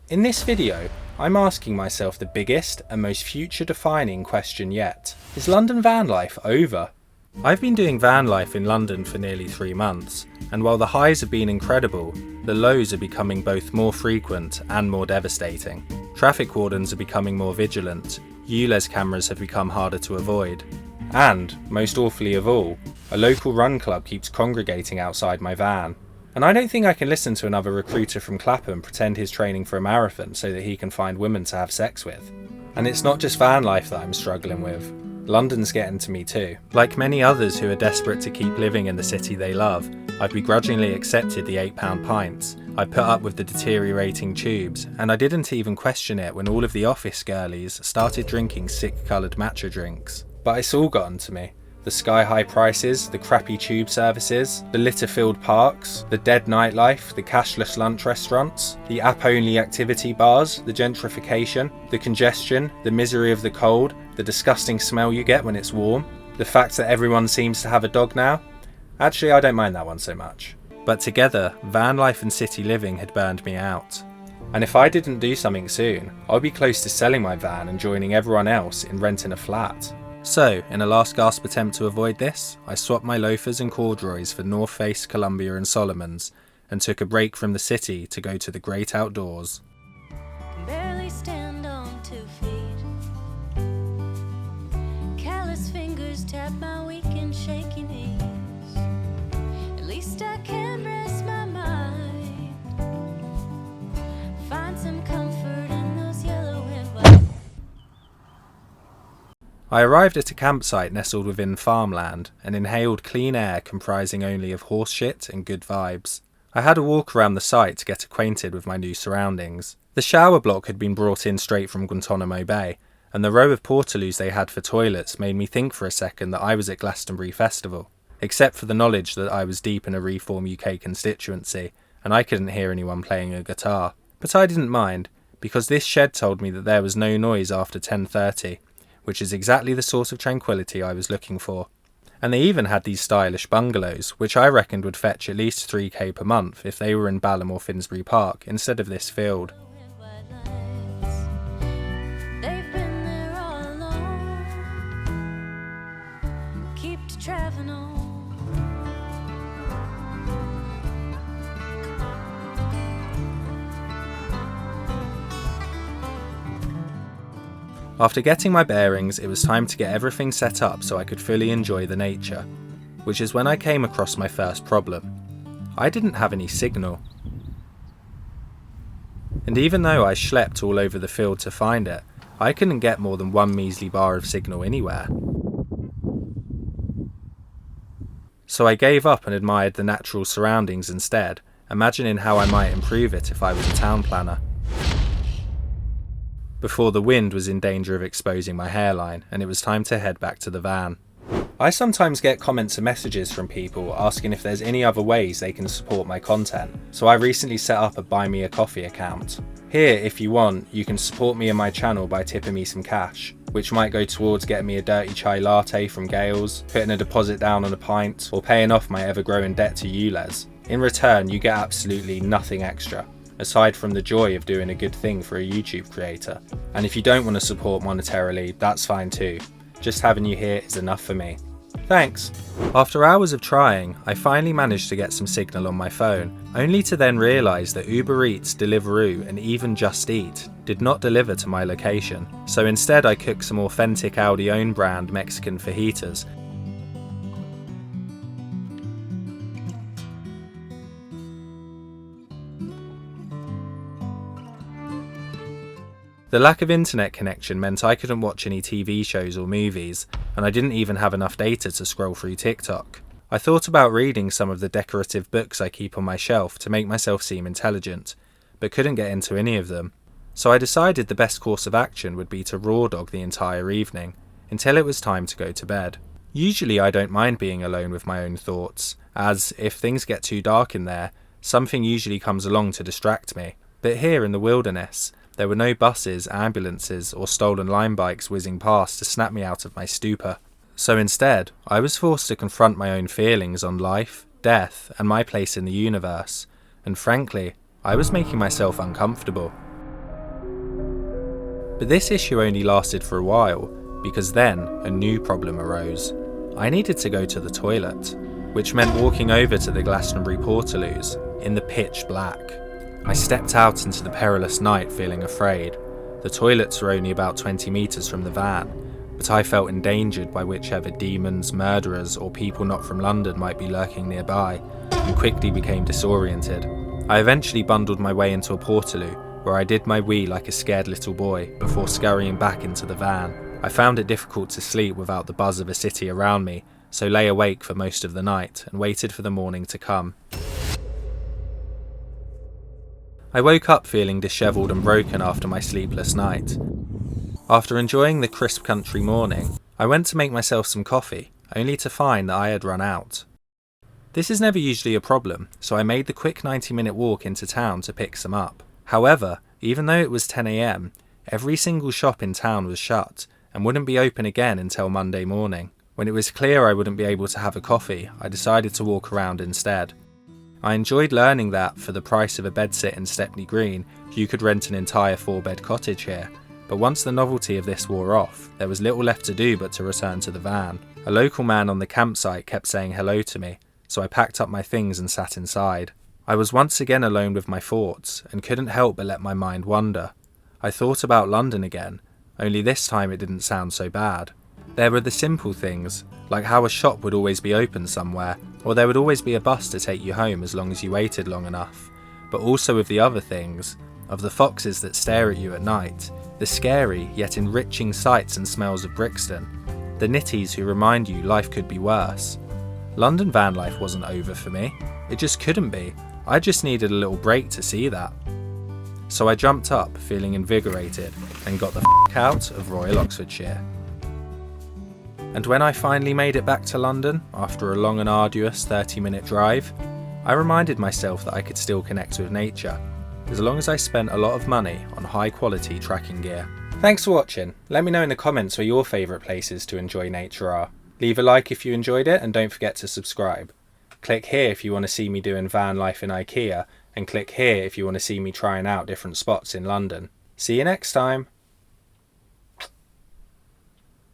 In this video, I'm asking myself the biggest and most future-defining question yet. Is London van life over? I've been doing van life in London for nearly 3 months, and while the highs have been incredible, the lows are becoming both more frequent and more devastating. Traffic wardens are becoming more vigilant, ULEZ cameras have become harder to avoid, and, most awfully of all, a local run club keeps congregating outside my van. And I don't think I can listen to another recruiter from Clapham pretend he's training for a marathon so that he can find women to have sex with. And it's not just van life that I'm struggling with. London's getting to me too. Like many others who are desperate to keep living in the city they love, I've begrudgingly accepted the £8 pints, I put up with the deteriorating tubes, and I didn't even question it when all of the office girlies started drinking sick-coloured matcha drinks. But it's all gotten to me. The sky-high prices, the crappy tube services, the litter-filled parks, the dead nightlife, the cashless lunch restaurants, the app-only activity bars, the gentrification, the congestion, the misery of the cold, the disgusting smell you get when it's warm, the fact that everyone seems to have a dog now. Actually, I don't mind that one so much. But together, van life and city living had burned me out. And if I didn't do something soon, I'll be close to selling my van and joining everyone else in renting a flat. So, in a last gasp attempt to avoid this, I swapped my loafers and corduroys for North Face, Columbia and Solomons, and took a break from the city to go to the great outdoors. Can barely stand on 2 feet. Callous fingers tap my weak and shaky knees. At least I can rest my mind. Find some comfort in those yellow and white. I arrived at a campsite nestled within farmland and inhaled clean air comprising only of horse shit and good vibes. I had a walk around the site to get acquainted with my new surroundings. The shower block had been brought in straight from Guantanamo Bay, and the row of portaloos they had for toilets made me think for a second that I was at Glastonbury Festival, except for the knowledge that I was deep in a Reform UK constituency, and I couldn't hear anyone playing a guitar. But I didn't mind, because this shed told me that there was no noise after 10:30, which is exactly the sort of tranquility I was looking for. And they even had these stylish bungalows, which I reckoned would fetch at least 3k per month if they were in Balham or Finsbury Park instead of this field. They've been there all along. Keep traveling on. After getting my bearings, it was time to get everything set up so I could fully enjoy the nature, which is when I came across my first problem. I didn't have any signal. And even though I schlepped all over the field to find it, I couldn't get more than one measly bar of signal anywhere. So I gave up and admired the natural surroundings instead, imagining how I might improve it if I was a town planner. Before the wind was in danger of exposing my hairline, and it was time to head back to the van. I sometimes get comments and messages from people asking if there's any other ways they can support my content, so I recently set up a Buy Me a Coffee account. Here, if you want, you can support me and my channel by tipping me some cash, which might go towards getting me a dirty chai latte from Gales, putting a deposit down on a pint, or paying off my ever-growing debt to ULEZ. In return, you get absolutely nothing extra, aside from the joy of doing a good thing for a YouTube creator. And if you don't want to support monetarily, that's fine too. Just having you here is enough for me. Thanks! After hours of trying, I finally managed to get some signal on my phone, only to then realise that Uber Eats, Deliveroo and even Just Eat did not deliver to my location. So instead I cooked some authentic Audi own brand Mexican fajitas. The lack of internet connection meant I couldn't watch any TV shows or movies, and I didn't even have enough data to scroll through TikTok. I thought about reading some of the decorative books I keep on my shelf to make myself seem intelligent, but couldn't get into any of them. So I decided the best course of action would be to raw dog the entire evening, until it was time to go to bed. Usually I don't mind being alone with my own thoughts, as, if things get too dark in there, something usually comes along to distract me. But here in the wilderness, there were no buses, ambulances, or stolen line bikes whizzing past to snap me out of my stupor. So instead, I was forced to confront my own feelings on life, death, and my place in the universe, and frankly, I was making myself uncomfortable. But this issue only lasted for a while, because then a new problem arose. I needed to go to the toilet, which meant walking over to the Glastonbury Portaloos in the pitch black. I stepped out into the perilous night feeling afraid. The toilets were only about 20 metres from the van, but I felt endangered by whichever demons, murderers or people not from London might be lurking nearby, and quickly became disoriented. I eventually bundled my way into a portaloo, where I did my wee like a scared little boy before scurrying back into the van. I found it difficult to sleep without the buzz of a city around me, so lay awake for most of the night and waited for the morning to come. I woke up feeling dishevelled and broken after my sleepless night. After enjoying the crisp country morning, I went to make myself some coffee, only to find that I had run out. This is never usually a problem, so I made the quick 90-minute walk into town to pick some up. However, even though it was 10 AM, every single shop in town was shut and wouldn't be open again until Monday morning. When it was clear I wouldn't be able to have a coffee, I decided to walk around instead. I enjoyed learning that, for the price of a bedsit in Stepney Green, you could rent an entire 4-bed cottage here. But once the novelty of this wore off, there was little left to do but to return to the van. A local man on the campsite kept saying hello to me, so I packed up my things and sat inside. I was once again alone with my thoughts, and couldn't help but let my mind wander. I thought about London again, only this time it didn't sound so bad. There were the simple things, like how a shop would always be open somewhere, or there would always be a bus to take you home as long as you waited long enough. But also of the other things, of the foxes that stare at you at night, the scary yet enriching sights and smells of Brixton, the nitties who remind you life could be worse. London van life wasn't over for me, it just couldn't be. I just needed a little break to see that. So I jumped up, feeling invigorated, and got the f*** out of Royal Oxfordshire. And when I finally made it back to London, after a long and arduous 30-minute drive, I reminded myself that I could still connect with nature, as long as I spent a lot of money on high-quality tracking gear. Thanks for watching. Let me know in the comments where your favourite places to enjoy nature are. Leave a like if you enjoyed it, and don't forget to subscribe. Click here if you want to see me doing van life in IKEA, and click here if you want to see me trying out different spots in London. See you next time!